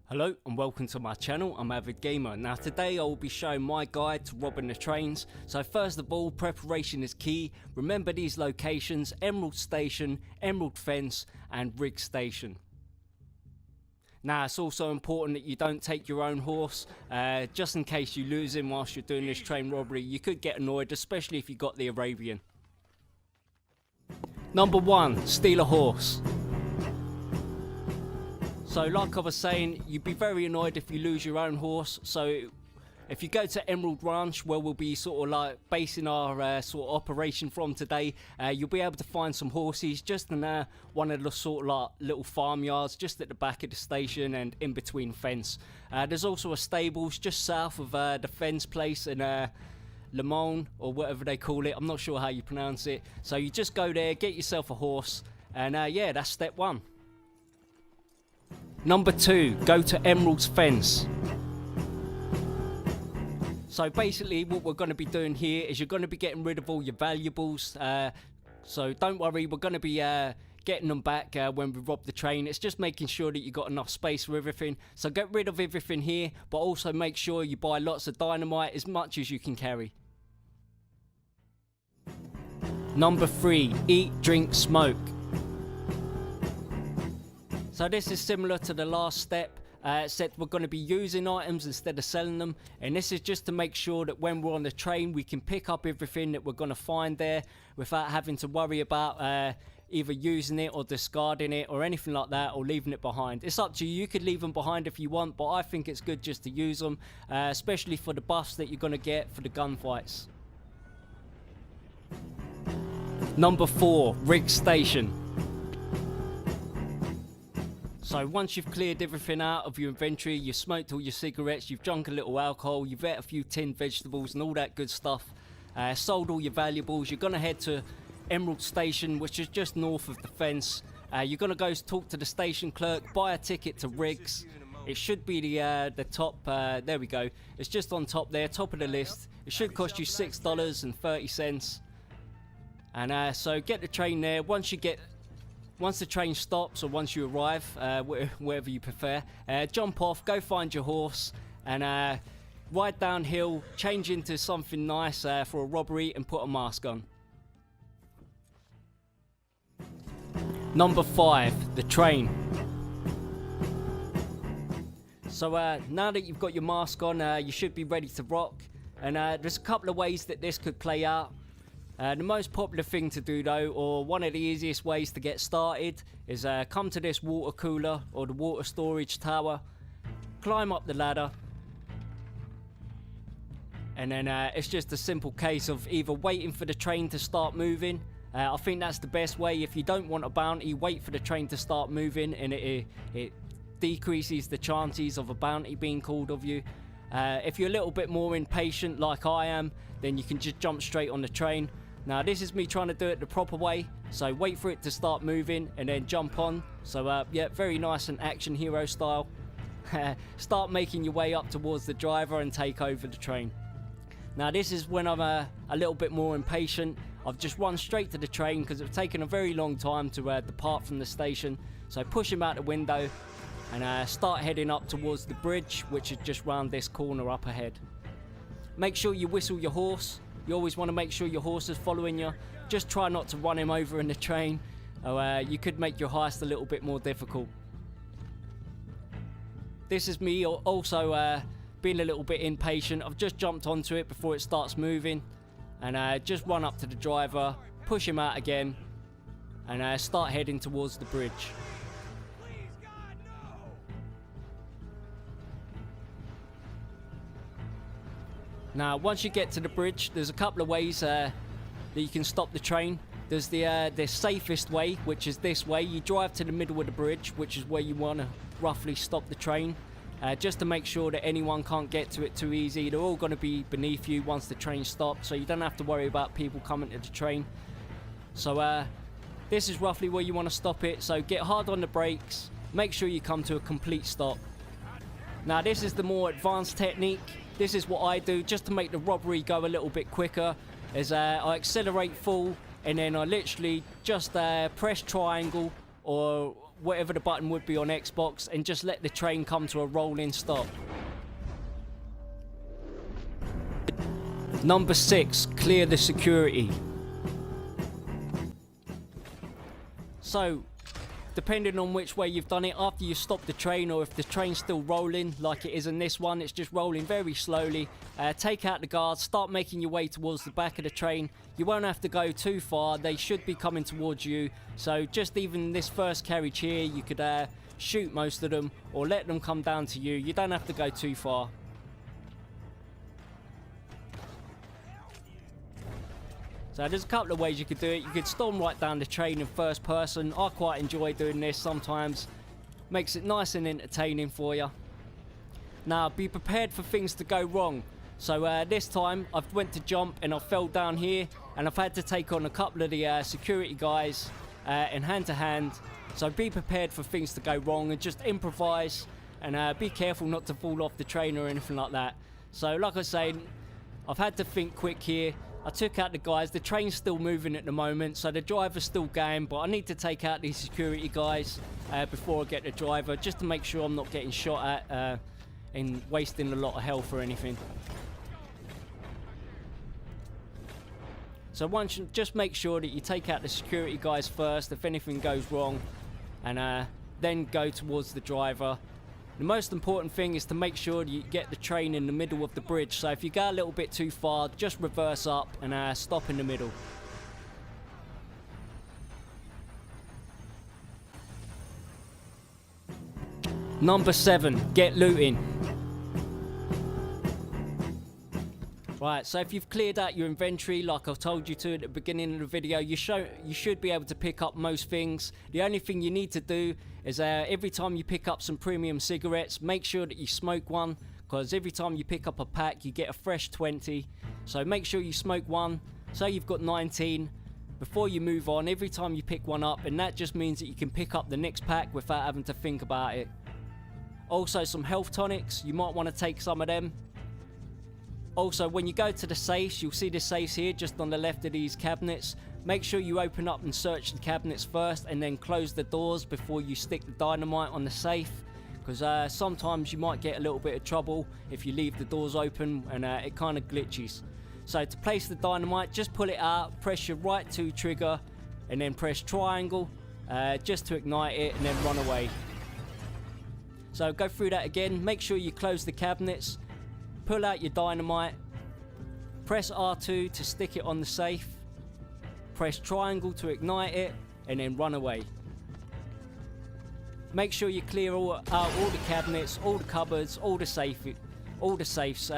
Hello and welcome to my channel. I'm AvidGamer. Now today I will be showing my guide to robbing the trains. So first of all, preparation is key. Remember these locations: Emerald Station, Emerald Fence and Rig Station. Now it's also important that you don't take your own horse, just in case you lose him whilst you're doing this train robbery. You could get annoyed, especially if you got the Arabian. Number 1, steal a horse. So like I was saying, you'd be very annoyed if you lose your own horse. So if you go to Emerald Ranch, where we'll be sort of like basing our sort of operation from today, you'll be able to find some horses just in one of the sort of like little farmyards just at the back of the station and in between fence. There's also a stables just south of the fence place in Le Mans or whatever they call it. I'm not sure how you pronounce it. So you just go there, get yourself a horse, and yeah, that's step 1. Number 2, go to Emerald's Fence. So basically what we're going to be doing here is you're going to be getting rid of all your valuables. So don't worry, we're going to be getting them back when we rob the train. It's just making sure that you got enough space for everything. So get rid of everything here, but also make sure you buy lots of dynamite, as much as you can carry. Number 3, eat, drink, smoke. So this is similar to the last step, except we're going to be using items instead of selling them, and this is just to make sure that when we're on the train we can pick up everything that we're going to find there without having to worry about either using it or discarding it or anything like that, or leaving it behind. It's up to you. You could leave them behind if you want, but I think it's good just to use them, especially for the buffs that you're going to get for the gunfights. Number 4, Rig Station. So once you've cleared everything out of your inventory, you've smoked all your cigarettes, you've drunk a little alcohol, you've ate a few tinned vegetables and all that good stuff, sold all your valuables, you're going to head to Emerald Station, which is just north of the fence. You're going to go talk to the station clerk, buy a ticket to Riggs. It should be the top, there we go, it's just on top there, top of the list. It should cost you $6.30. And so get the train there. Once the train stops, or once you arrive, wherever you prefer, jump off, go find your horse, and ride downhill, change into something nice for a robbery, and put a mask on. Number 5, the train. So now that you've got your mask on, you should be ready to rock, and there's a couple of ways that this could play out. The most popular thing to do though, or one of the easiest ways to get started, is come to this water cooler or the water storage tower, climb up the ladder, and then it's just a simple case of either waiting for the train to start moving. I think that's the best way. If you don't want a bounty, wait for the train to start moving, and it decreases the chances of a bounty being called of you. If you're a little bit more impatient like I am, then you can just jump straight on the train. Now this is me trying to do it the proper way, so wait for it to start moving and then jump on. So yeah, very nice and action hero style. Start making your way up towards the driver and take over the train. Now this is when I'm a little bit more impatient. I've just run straight to the train because it's taken a very long time to depart from the station. So push him out the window and start heading up towards the bridge, which is just round this corner up ahead. Make sure you whistle your horse. You always want to make sure your horse is following you. Just try not to run him over in the train, or you could make your heist a little bit more difficult. This is me also being a little bit impatient. I've just jumped onto it before it starts moving, and just run up to the driver, push him out again, and start heading towards the bridge. Now once you get to the bridge, there's a couple of ways that you can stop the train. There's the safest way, which is this way. You drive to the middle of the bridge, which is where you want to roughly stop the train, just to make sure that anyone can't get to it too easy. They're all going to be beneath you once the train stops, so you don't have to worry about people coming to the train. So this is roughly where you want to stop it. So get hard on the brakes, make sure you come to a complete stop. Now this is the more advanced technique. This is what I do just to make the robbery go a little bit quicker, is I accelerate full, and then I literally just press triangle or whatever the button would be on Xbox, and just let the train come to a rolling stop. Number 6, clear the security. So, depending on which way you've done it, after you stop the train, or if the train's still rolling like it is in this one, it's just rolling very slowly, take out the guards, start making your way towards the back of the train. You won't have to go too far, they should be coming towards you, so just even this first carriage here, you could shoot most of them or let them come down to you. You don't have to go too far. So there's a couple of ways you could do it. You could storm right down the train in first person. I quite enjoy doing this sometimes. Makes it nice and entertaining for you. Now, be prepared for things to go wrong. So this time, I've went to jump and I fell down here. And I've had to take on a couple of the security guys in hand-to-hand. So be prepared for things to go wrong and just improvise. And be careful not to fall off the train or anything like that. So like I say, I've had to think quick here. I took out the guys. The train's still moving at the moment, so the driver's still going, but I need to take out these security guys before I get the driver, just to make sure I'm not getting shot at and wasting a lot of health or anything. So once you just make sure that you take out the security guys first if anything goes wrong, and then go towards the driver. The most important thing is to make sure that you get the train in the middle of the bridge. So if you go a little bit too far, just reverse up and stop in the middle. Number 7, get looting. Right, so if you've cleared out your inventory like I told you to at the beginning of the video, you should be able to pick up most things. The only thing you need to do is every time you pick up some premium cigarettes, make sure that you smoke one, because every time you pick up a pack you get a fresh 20. So make sure you smoke one, so you've got 19 before you move on every time you pick one up, and that just means that you can pick up the next pack without having to think about it. Also some health tonics, you might want to take some of them. Also, when you go to the safes, you'll see the safes here just on the left of these cabinets. Make sure you open up and search the cabinets first and then close the doors before you stick the dynamite on the safe, because sometimes you might get a little bit of trouble if you leave the doors open and it kind of glitches. So to place the dynamite, just pull it out, press your right 2 trigger and then press triangle just to ignite it and then run away. So go through that again, make sure you close the cabinets. Pull out your dynamite, press R2 to stick it on the safe, press triangle to ignite it, and then run away. Make sure you clear out all the cabinets, all the cupboards, all the safes.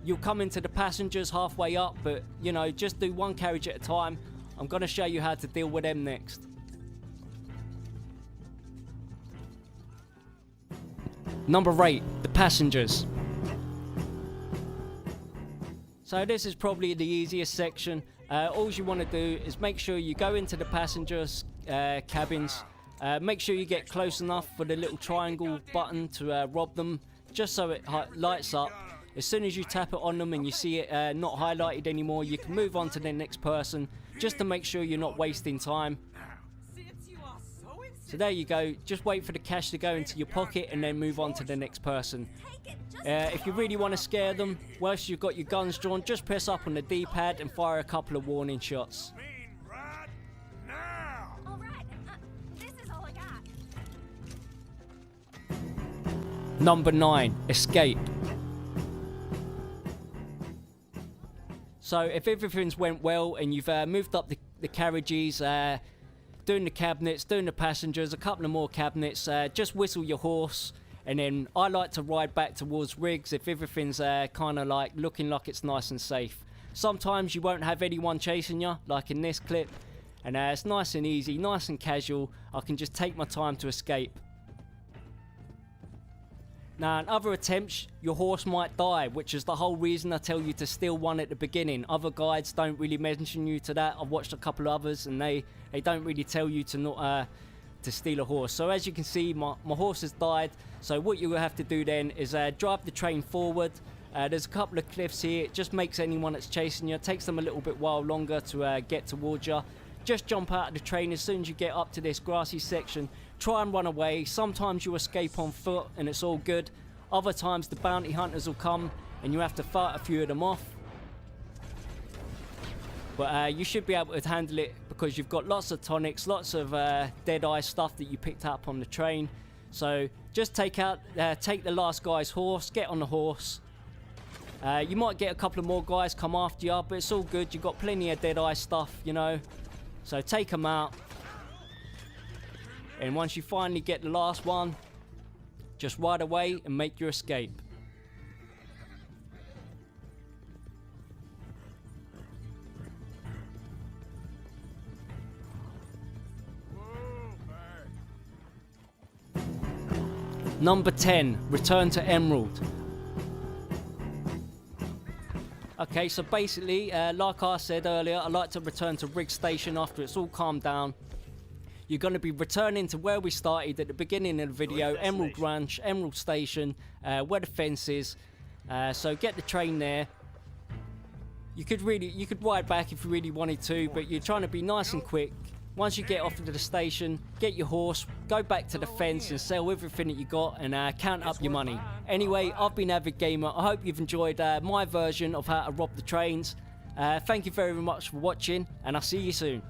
You'll come into the passengers halfway up, but you know, just do one carriage at a time. I'm going to show you how to deal with them next. Number 8, the passengers. So this is probably the easiest section. All you want to do is make sure you go into the passengers' cabins. Make sure you get close enough for the little triangle button to rob them, just so it lights up. As soon as you tap it on them and you see it not highlighted anymore, you can move on to the next person, just to make sure you're not wasting time. So there you go, just wait for the cash to go into your pocket and then move on to the next person. If you really want to scare them, whilst you've got your guns drawn, just press up on the D-pad and fire a couple of warning shots. Number 9, escape. So if everything's went well and you've moved up the carriages, doing the cabinets, doing the passengers, a couple of more cabinets, just whistle your horse, and then I like to ride back towards rigs if everything's kind of like looking like it's nice and safe. Sometimes you won't have anyone chasing you, like in this clip, and it's nice and easy, nice and casual. I can just take my time to escape. Now in other attempts, your horse might die, which is the whole reason I tell you to steal one at the beginning. Other guides don't really mention you to that. I've watched a couple of others and they don't really tell you to not to steal a horse. So as you can see, my horse has died. So what you will have to do then is drive the train forward. There's a couple of cliffs here. It just makes anyone that's chasing you, it takes them a little bit while longer to get towards you. Just jump out of the train as soon as you get up to this grassy section. try and run away. Sometimes you escape on foot and it's all good. Other times the bounty hunters will come and you have to fight a few of them off. But you should be able to handle it because you've got lots of tonics, lots of Deadeye stuff that you picked up on the train. So just take the last guy's horse, get on the horse. You might get a couple of more guys come after you, but it's all good. You've got plenty of Deadeye stuff, you know. So take them out. And once you finally get the last one, just ride away and make your escape. Number 10, return to Emerald. Okay, so basically, like I said earlier, I like to return to Rig Station after it's all calmed down. You're going to be returning to where we started at the beginning of the video, Emerald Ranch, Emerald Station, where the fence is. So get the train there. You could ride back if you really wanted to, but you're trying to be nice and quick. Once you get off to the station, get your horse, go back to the fence and sell everything that you got and count up your money. Anyway, I've been AvidGamer. I hope you've enjoyed my version of how to rob the trains. Thank you very much for watching and I'll see you soon.